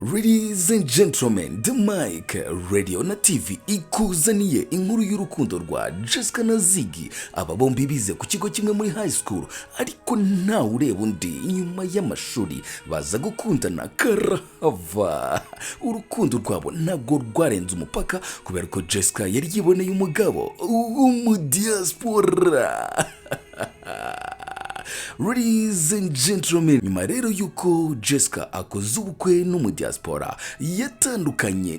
Ladies and gentlemen, the mic, radio na TV ikuzaniye inkuru y'urukundo rwa Jessica na Ziggy. Aba bombi bize ku kigo kimwe muri high school, ariko ntawe ureba undi nyuma y'amashuri baza gukundana karahava. Urukundo rwabo ntabwo rwarenze umupaka kubera ko Jessica yari yiboneye umugabo w'umudiaspora. Ladies and gentlemen, nyuma rero yuko Jessica akoze ubukwe n'umudiaspora yatandukanye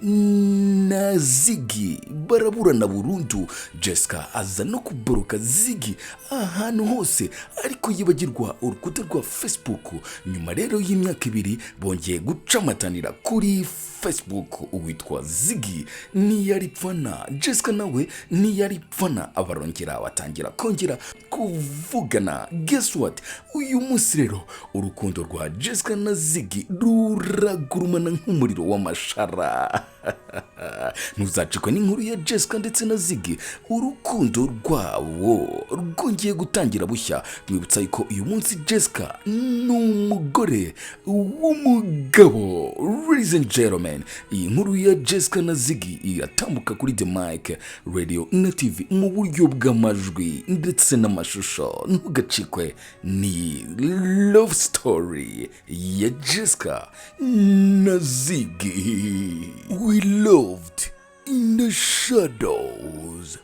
na Ziggy, baraburana burundu. Jessica aza no kuboroka Ziggy ahantu hose, ariko yibagirwa urukuta rwa Facebook. Nyuma rero y'imyaka 2 bongeye gucamatanira kuri Facebook. Witwa Ziggy ntiyari pfana, Jessica nawe ntiyari pfana, abarongera batangira kongera kuvugana. Guess what? Uyu munsi rero urukundo rwa Jessica na Ziggy ruragurumana nk'umuriro w'amashara. Ntuzacikwe n'inkuru ya Jessica ndetse na Ziggy, urukundo rwabo rwongeye gutangira bushya. Mwibutsa yuko uyu munsi Jessica n'umugore w'umugabo. Ladies and gentlemen, iyi nkuru ya Jessica na Ziggy iratambuka kuri The Mic, radio na TV mu buryo bw'amajwi ndetse n'amashusho. Ntugacikwe, ni love story ya Jessica na Ziggy. We loved in the shadows.